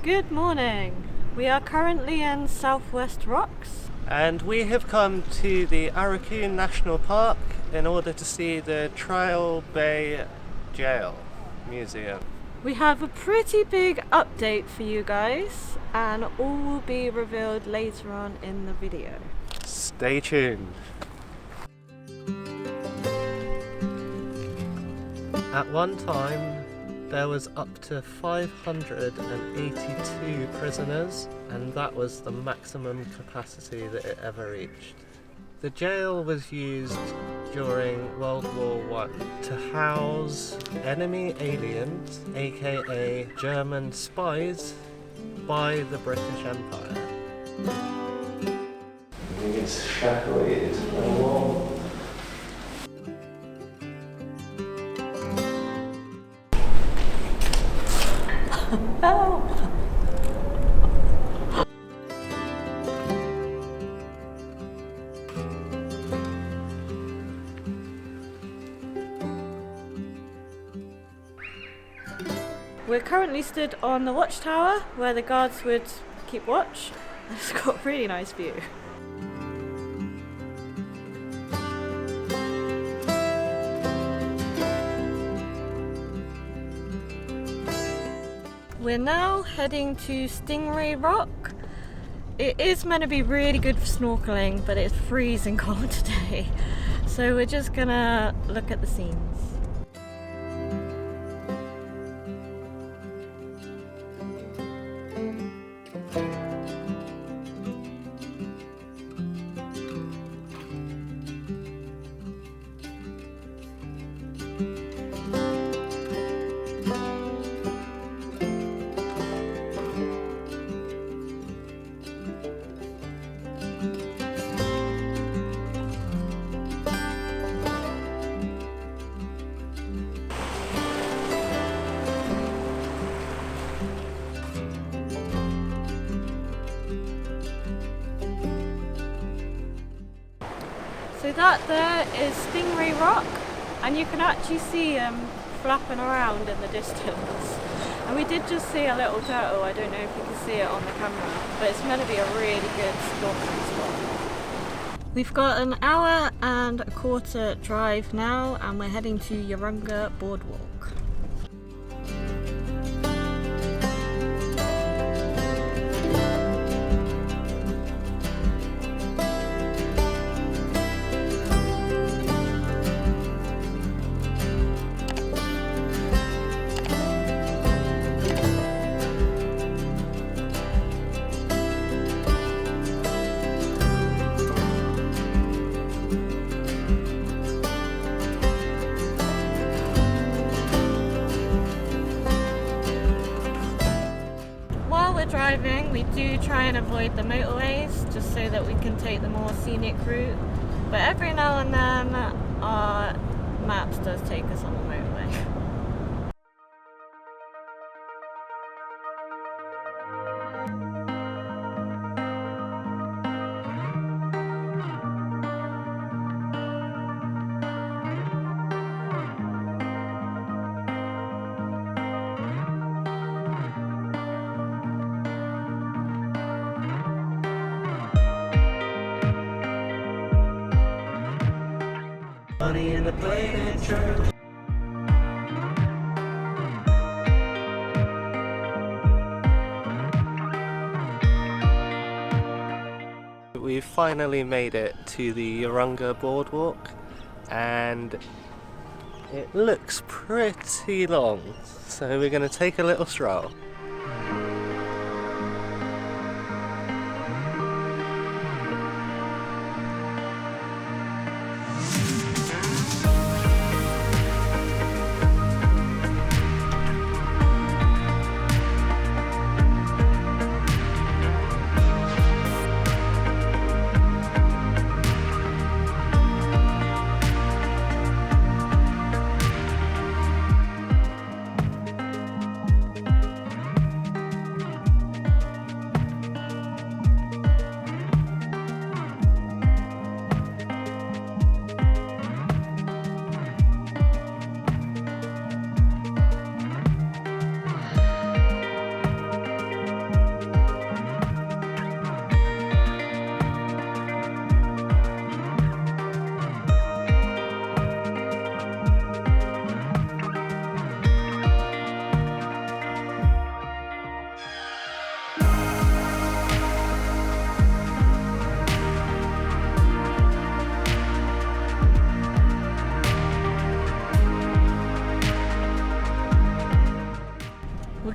Good morning. We are currently in Southwest Rocks. And we have come to the Urunga National Park in order to see the Bay Gaol Museum. We have a pretty big update for you guys, and all will be revealed later on in the video. Stay tuned. At one time, there was up to 582 prisoners, and that was the maximum capacity that it ever reached. The jail was used during World War I to house enemy aliens, aka German spies, by the British Empire. It's shackled on a wall. We're currently stood on the watchtower where the guards would keep watch. It's got a really nice view. We're now heading to Stingray Rock. It is meant to be really good for snorkeling, but it's freezing cold today. So we're just gonna look at the scenes. So that there is Stingray Rock, and you can actually see them flapping around in the distance. And we did just see a little turtle. I don't know if you can see it on the camera, but it's meant to be a really good snorkeling spot. We've got an hour and a quarter drive now, and we're heading to Urunga Boardwalk. Driving, we do try and avoid the motorways just so that we can take the more scenic route, but every now and then our maps does take us on the motorway. Money in the plate and church. We've finally made it to the Urunga Boardwalk, and it looks pretty long, so we're going to take a little stroll.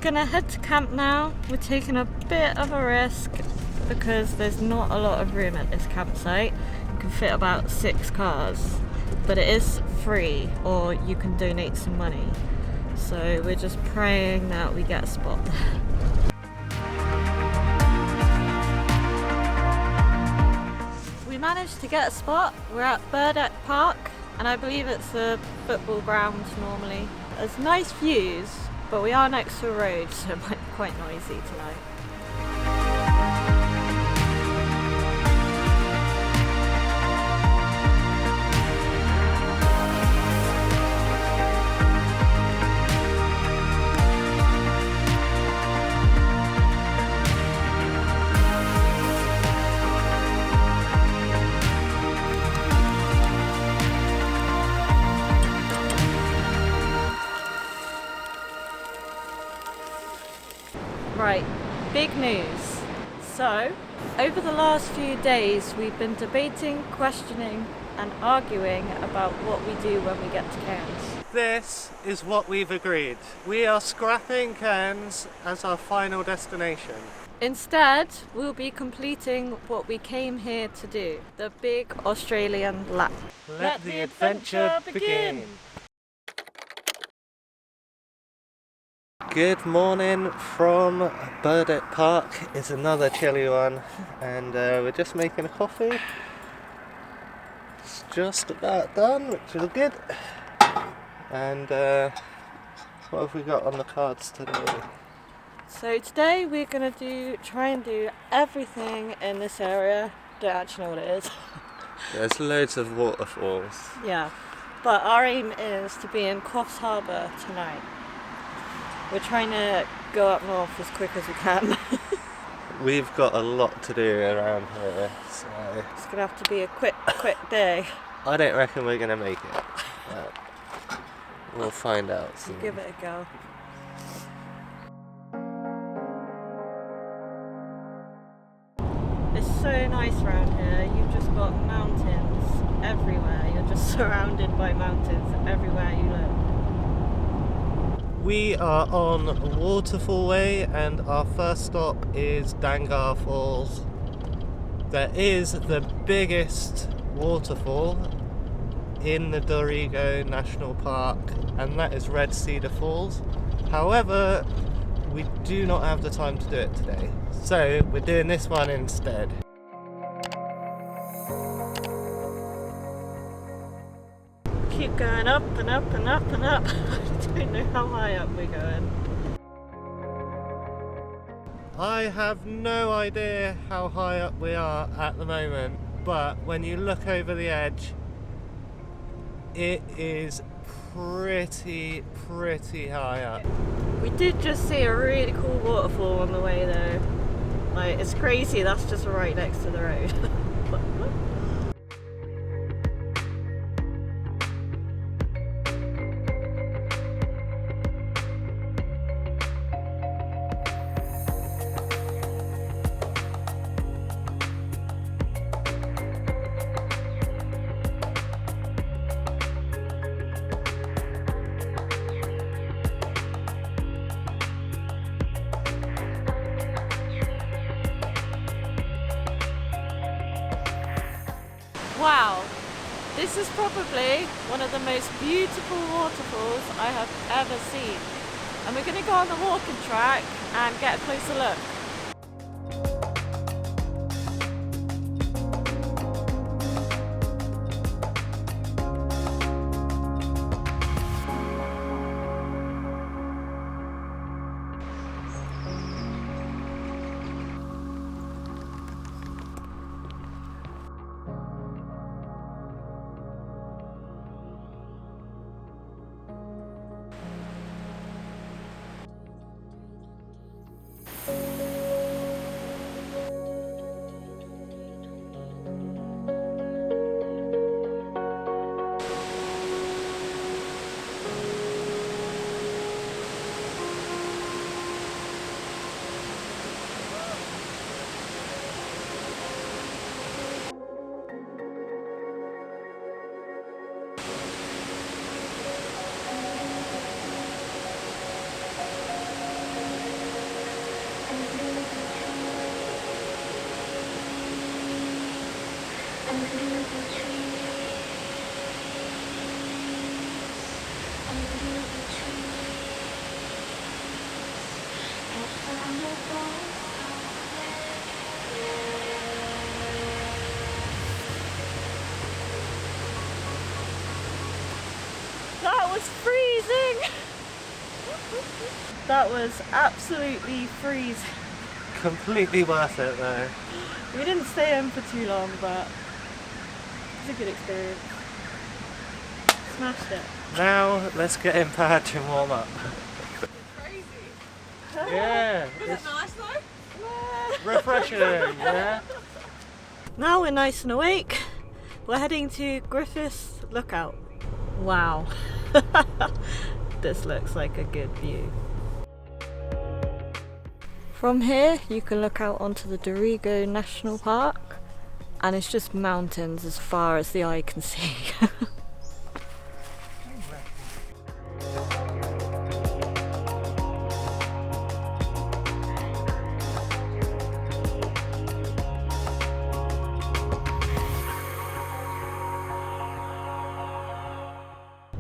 gonna head to camp now. We're taking a bit of a risk because there's not a lot of room at this campsite. You can fit about 6 cars, but it is free, or you can donate some money. So we're just praying that we get a spot. We managed to get a spot. We're at Burdett Park, and I believe it's a football ground normally. There's nice views, but we are next to a road, so it might be quite noisy tonight. Right, big news. So, over the last few days we've been debating, questioning and arguing about what we do when we get to Cairns. This is what we've agreed. We are scrapping Cairns as our final destination. Instead, we'll be completing what we came here to do, the big Australian lap. Let the adventure begin! Good morning from Burdett Park. It's another chilly one, and we're just making a coffee. It's just about done, which is good. And what have we got on the cards today? So today we're going to try and do everything in this area. Don't actually know what it is. There's loads of waterfalls. Yeah, but our aim is to be in Coffs Harbour tonight. We're trying to go up north as quick as we can. We've got a lot to do around here, so It's going to have to be a quick day. I don't reckon we're going to make it. But we'll find out soon. Give it a go. It's so nice around here. You've just got mountains everywhere. You're just surrounded by mountains everywhere you look. We are on Waterfall Way, and our first stop is Dagnar Falls. There is the biggest waterfall in the Dorrigo National Park, and that is Red Cedar Falls. However, we do not have the time to do it today, so we're doing this one instead. Keep going up and up and up and up. I don't know how high up we're going. I have no idea how high up we are at the moment, but when you look over the edge, it is pretty high up. We did just see a really cool waterfall on the way though. Like, it's crazy, that's just right next to the road. Wow, this is probably one of the most beautiful waterfalls I have ever seen. And we're going to go on the walking track and get a closer look. That was freezing! That was absolutely freezing. Completely worth it though. We didn't stay in for too long, but it was a good experience. Smashed it. Now let's get in patch and warm up. Crazy. Yeah. Was it nice though? Refreshing, yeah? Now we're nice and awake. We're heading to Griffiths Lookout. Wow. This looks like a good view. From here you can look out onto the Dorrigo National Park, and it's just mountains as far as the eye can see.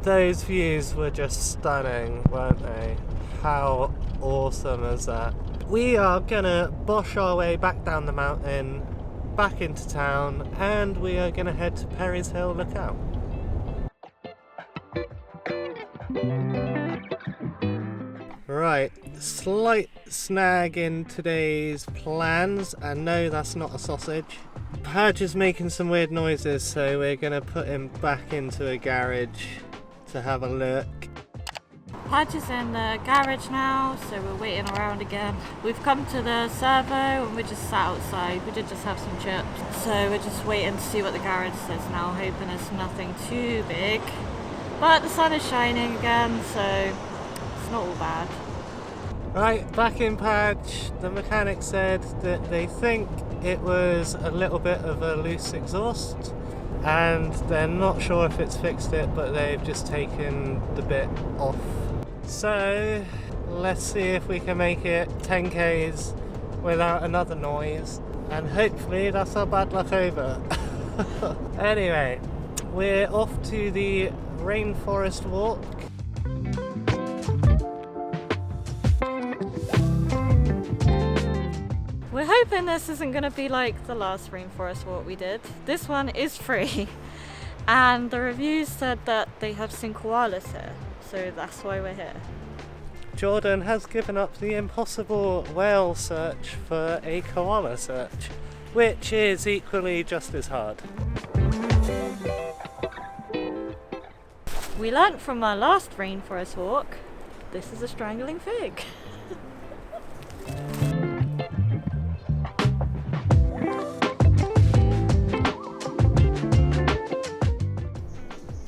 Those views were just stunning, weren't they? How awesome is that? We are gonna bosh our way back down the mountain, back into town, and we are gonna head to Perry's Hill Lookout. Right, slight snag in today's plans, and no, that's not a sausage. Padge is making some weird noises, so we're gonna put him back into a garage to have a look. Padge is in the garage now, so we're waiting around again. We've come to the servo and we're just sat outside. We did just have some chips, so we're just waiting to see what the garage says now, hoping it's nothing too big. But the sun is shining again, so it's not all bad. Right, back in Padge, the mechanic said that they think it was a little bit of a loose exhaust, and they're not sure if it's fixed it, but they've just taken the bit off. So let's see if we can make it 10 k's without another noise, and hopefully that's our bad luck over. Anyway, we're off to the rainforest walk. We're hoping this isn't going to be like the last rainforest walk we did. This one is free, and the reviews said that they have seen koalas here, so that's why we're here. Jordan has given up the impossible whale search for a koala search, which is equally just as hard. We learnt from our last rainforest walk, this is a strangling fig.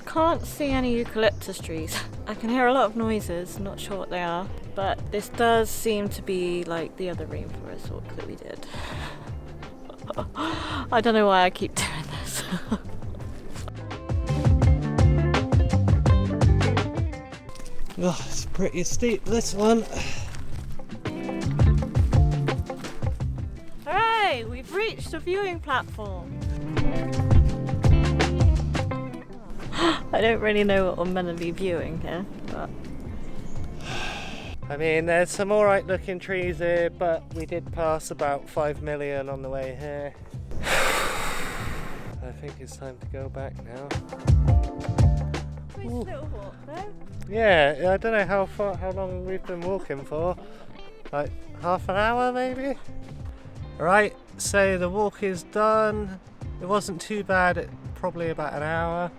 Can't see any eucalyptus trees. I can hear a lot of noises, not sure what they are, but this does seem to be like the other rainforest walk that we did. I don't know why I keep doing this. Oh, it's pretty steep, this one. Hooray! We've reached a viewing platform. I don't really know what I'm meant to be viewing here, but... I mean, there's some alright looking trees here, but we did pass about 5 million on the way here. I think it's time to go back now. Nice little walk there. Yeah, I don't know how long we've been walking for. Like half an hour maybe? Right, so the walk is done. It wasn't too bad, probably about an hour.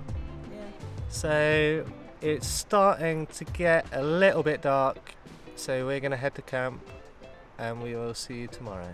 So it's starting to get a little bit dark, so we're going to head to camp and we will see you tomorrow.